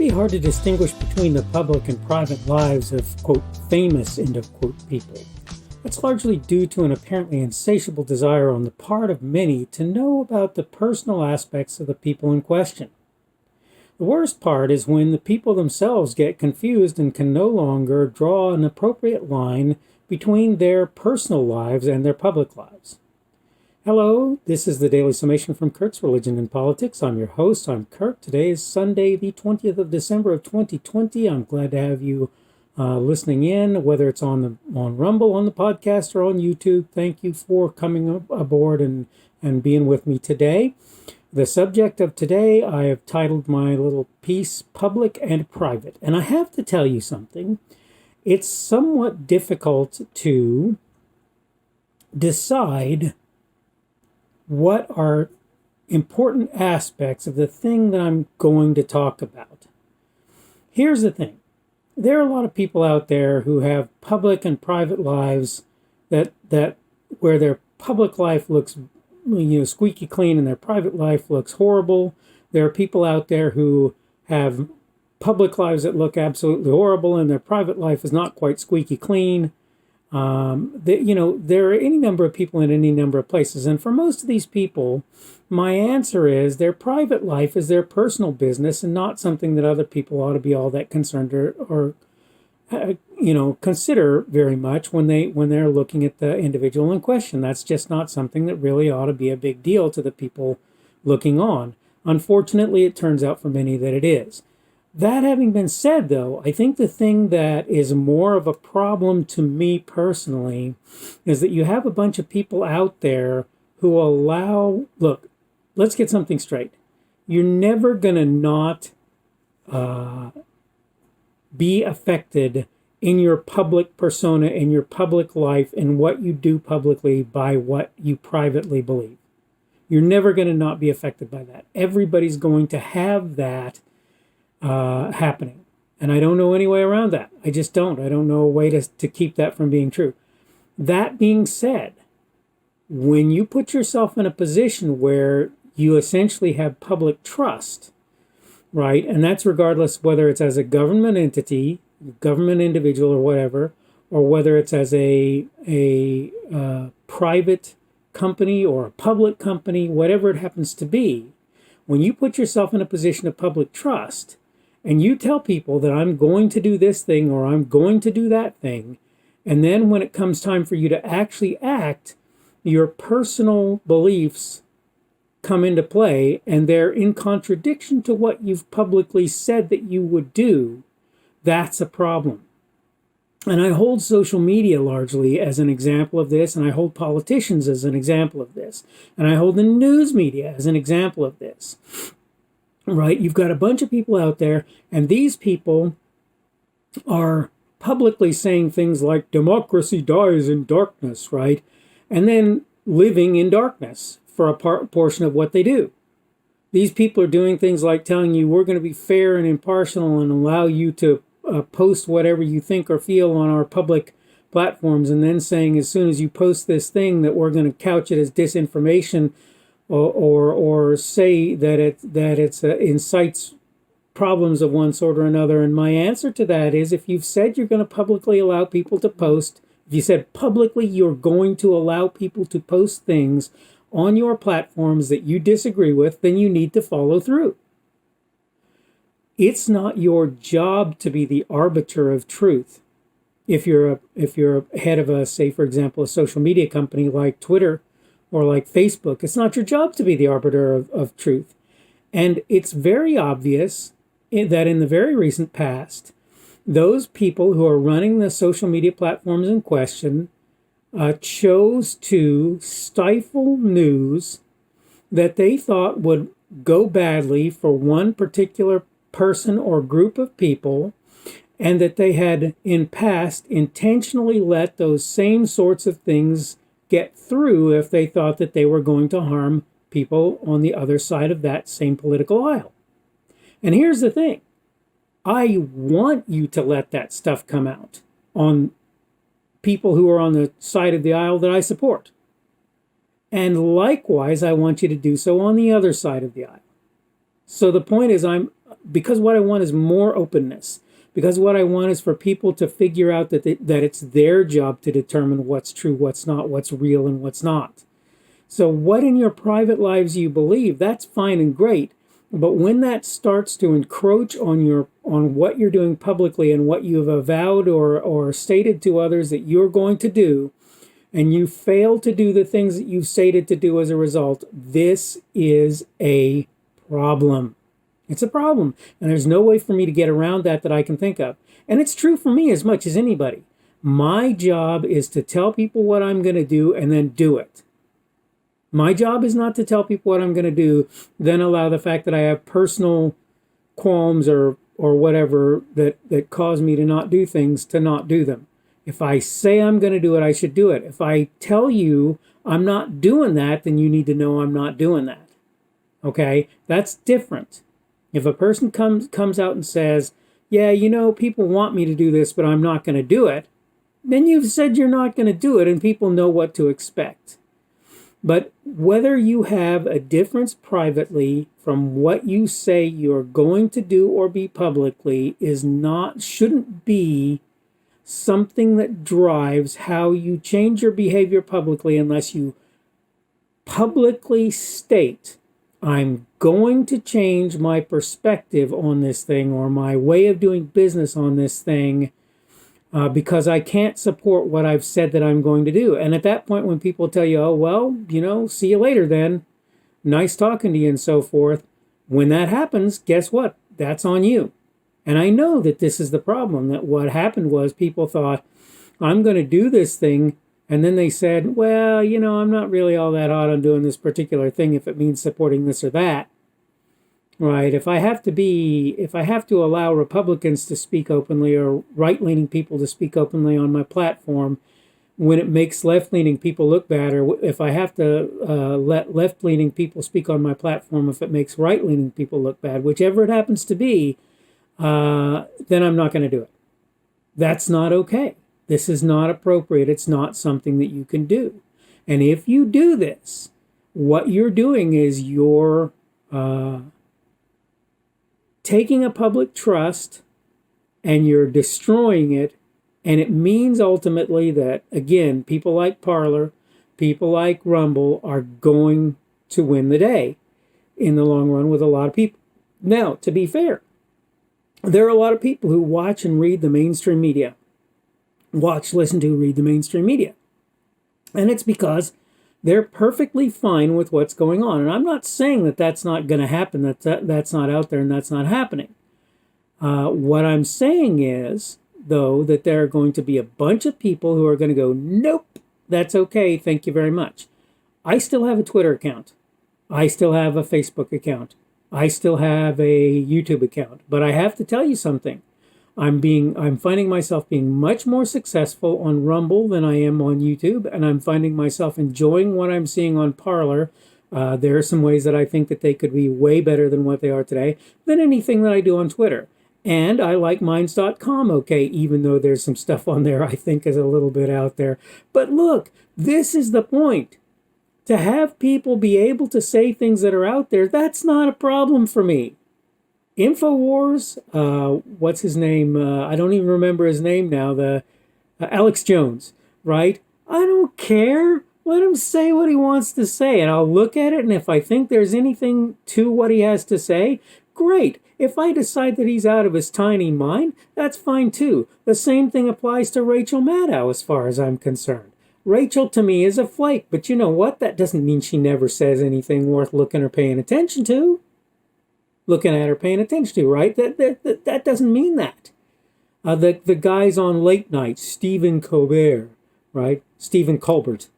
be hard to distinguish between the public and private lives of, quote, famous, end of quote, people. That's largely due to an apparently insatiable desire on the part of many to know about the personal aspects of the people in question. The worst part is when the people themselves get confused and can no longer draw an appropriate line between their personal lives and their public lives. Hello, this is the Daily Summation from Kurt's Religion and Politics. I'm your host. I'm Kurt. Today is Sunday, the 20th of December of 2020. I'm glad to have you listening in, whether it's on Rumble, on the podcast, or on YouTube. Thank you for coming aboard and being with me today. The subject of today, I have titled my little piece, Public and Private. And I have to tell you something. It's somewhat difficult to decide what are important aspects of the thing that I'm going to talk about. Here's the thing. There are a lot of people out there who have public and private lives that where their public life looks squeaky clean and their private life looks horrible. There are people out there who have public lives that look absolutely horrible and their private life is not quite squeaky clean. There are any number of people in any number of places. And for most of these people, my answer is their private life is their personal business and not something that other people ought to be all that concerned or consider very much when they're looking at the individual in question. That's just not something that really ought to be a big deal to the people looking on. Unfortunately, it turns out for many that it is. That having been said, though, I think the thing that is more of a problem to me personally is that you have a bunch of people out there who look, let's get something straight. You're never going to not be affected in your public persona, in your public life, in what you do publicly by what you privately believe. You're never going to not be affected by that. Everybody's going to have that happening. And I don't know any way around that. I just don't. I don't know a way to keep that from being true. That being said, when you put yourself in a position where you essentially have public trust, right? And that's regardless whether it's as a government entity, government individual or whatever, or whether it's as a private company or a public company, whatever it happens to be. When you put yourself in a position of public trust, and you tell people that I'm going to do this thing or I'm going to do that thing, and then when it comes time for you to actually act, your personal beliefs come into play and they're in contradiction to what you've publicly said that you would do, that's a problem. And I hold social media largely as an example of this, and I hold politicians as an example of this, and I hold the news media as an example of this. Right? You've got a bunch of people out there, and these people are publicly saying things like democracy dies in darkness, right? And then living in darkness for a portion of what they do. These people are doing things like telling you we're going to be fair and impartial and allow you to post whatever you think or feel on our public platforms, and then saying as soon as you post this thing that we're going to couch it as disinformation or say that it incites problems of one sort or another. And my answer to that is, if you've said you're going to publicly allow people to post, if you said publicly you're going to allow people to post things on your platforms that you disagree with, then you need to follow through. It's not your job to be the arbiter of truth. If you're head of say, for example, a social media company like Twitter or like Facebook, it's not your job to be the arbiter of truth. And it's very obvious that in the very recent past, those people who are running the social media platforms in question chose to stifle news that they thought would go badly for one particular person or group of people, and that they had in past intentionally let those same sorts of things get through if they thought that they were going to harm people on the other side of that same political aisle. And here's the thing. I want you to let that stuff come out on people who are on the side of the aisle that I support. And likewise, I want you to do so on the other side of the aisle. So the point is, because what I want is more openness. Because what I want is for people to figure out that that it's their job to determine what's true, what's not, what's real, and what's not. So what in your private lives you believe, that's fine and great. But when that starts to encroach on what you're doing publicly and what you have avowed or stated to others that you're going to do, and you fail to do the things that you've stated to do as a result, this is a problem. It's a problem. And there's no way for me to get around that I can think of. And it's true for me as much as anybody. My job is to tell people what I'm going to do and then do it. My job is not to tell people what I'm going to do, then allow the fact that I have personal qualms or whatever that cause me to not do things to not do them. If I say I'm going to do it, I should do it. If I tell you I'm not doing that, then you need to know I'm not doing that. Okay? That's different. If a person comes out and says, yeah, people want me to do this, but I'm not going to do it, then you've said you're not going to do it, and people know what to expect. But whether you have a difference privately from what you say you're going to do or be publicly shouldn't be something that drives how you change your behavior publicly, unless you publicly state, I'm going to change my perspective on this thing or my way of doing business on this thing because I can't support what I've said that I'm going to do. And at that point, when people tell you, oh, well, see you later then, nice talking to you and so forth, when that happens, guess what? That's on you. And I know that this is the problem, that what happened was people thought, I'm going to do this thing. And then they said, well, I'm not really all that hot on doing this particular thing if it means supporting this or that. Right? If I have to allow Republicans to speak openly or right-leaning people to speak openly on my platform when it makes left-leaning people look bad, or if I have to let left-leaning people speak on my platform if it makes right-leaning people look bad, whichever it happens to be, then I'm not going to do it. That's not okay. This is not appropriate. It's not something that you can do. And if you do this, what you're doing is you're taking a public trust and you're destroying it. And it means ultimately that, again, people like Parler, people like Rumble are going to win the day in the long run with a lot of people. Now, to be fair, there are a lot of people who watch and read the mainstream media. Read the mainstream media. And it's because they're perfectly fine with what's going on. And I'm not saying that that's not going to happen, that's not out there and that's not happening. What I'm saying is, though, that there are going to be a bunch of people who are going to go, nope, that's okay, thank you very much. I still have a Twitter account. I still have a Facebook account. I still have a YouTube account. But I have to tell you something. I'm finding myself being much more successful on Rumble than I am on YouTube, and I'm finding myself enjoying what I'm seeing on Parler. There are some ways that I think that they could be way better than what they are today than anything that I do on Twitter. And I like Minds.com, okay, even though there's some stuff on there I think is a little bit out there. But look, this is the point. To have people be able to say things that are out there, that's not a problem for me. InfoWars, what's his name? I don't even remember his name now. Alex Jones, right? I don't care. Let him say what he wants to say, and I'll look at it, and if I think there's anything to what he has to say, great. If I decide that he's out of his tiny mind, that's fine too. The same thing applies to Rachel Maddow as far as I'm concerned. Rachel to me is a flake, but you know what? That doesn't mean she never says anything worth looking or paying attention to. Looking at her, paying attention to, right? That doesn't mean that. The guys on late night, Stephen Colbert, right? Stephen Colbert,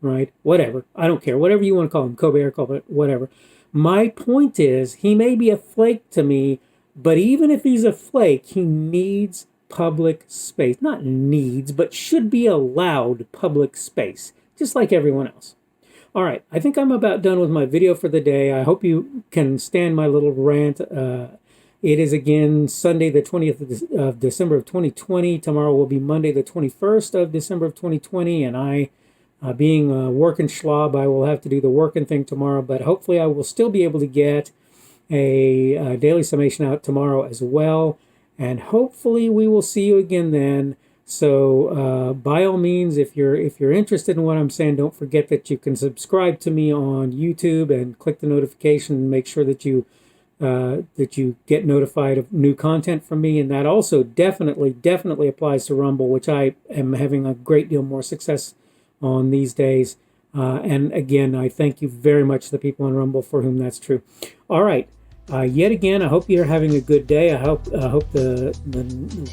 right? Whatever. I don't care. Whatever you want to call him, Colbert, whatever. My point is, he may be a flake to me, but even if he's a flake, he needs public space. Not needs, but should be allowed public space, just like everyone else. All right, I think I'm about done with my video for the day. I hope you can stand my little rant. It is again Sunday, the 20th of December of 2020. Tomorrow will be Monday, the 21st of December of 2020. And I, being a working schlob, I will have to do the working thing tomorrow. But hopefully I will still be able to get a daily summation out tomorrow as well. And hopefully we will see you again then. So by all means, if you're interested in what I'm saying, don't forget that you can subscribe to me on YouTube and click the notification and make sure that you get notified of new content from me. And that also definitely applies to Rumble, which I am having a great deal more success on these days. And again, I thank you very much, the people on Rumble for whom that's true. All right. Yet again, I hope you're having a good day. I hope the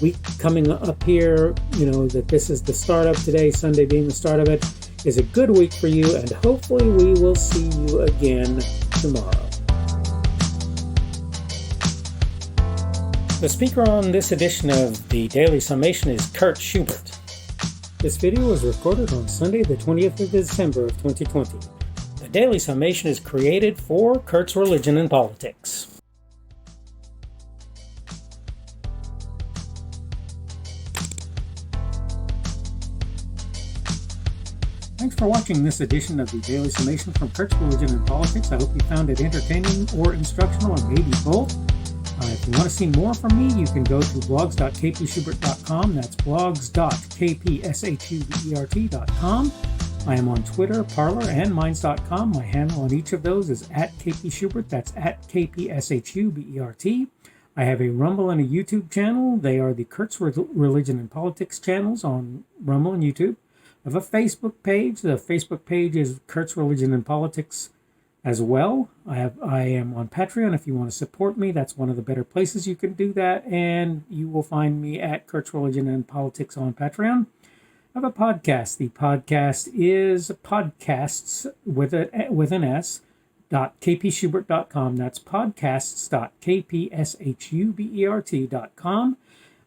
week coming up here, that this is the start of today, Sunday being the start of it, is a good week for you. And hopefully we will see you again tomorrow. The speaker on this edition of the Daily Summation is Kurt Schubert. This video was recorded on Sunday, the 20th of December of 2020. The Daily Summation is created for Kurt's Religion and Politics. Thanks for watching this edition of the Daily Summation from Kurt's Religion and Politics. I hope you found it entertaining or instructional, or maybe both. If you want to see more from me, you can go to blogs.kpschubert.com. That's blogs.kpschubert.com. I am on Twitter, Parler, and Minds.com. My handle on each of those is @kpschubert. That's @kpschubert. I have a Rumble and a YouTube channel. They are the Kurt's Religion and Politics channels on Rumble and YouTube. I have a Facebook page. The Facebook page is Kurt's Religion and Politics as well. I am on Patreon. If you want to support me, that's one of the better places you can do that. And you will find me at Kurt's Religion and Politics on Patreon. I have a podcast. The podcast is podcasts with an S, .kpschubert.com. That's podcasts.kpschubert.com.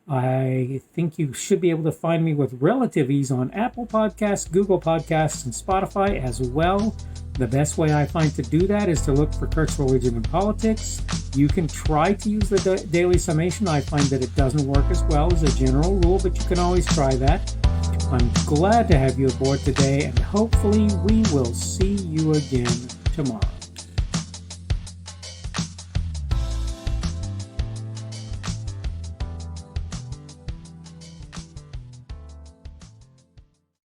I think you should be able to find me with relative ease on Apple Podcasts, Google Podcasts, and Spotify as well. The best way I find to do that is to look for Kurt's Religion and Politics. You can try to use the Daily Summation. I find that it doesn't work as well as a general rule, but you can always try that. I'm glad to have you aboard today, and hopefully we will see you again tomorrow.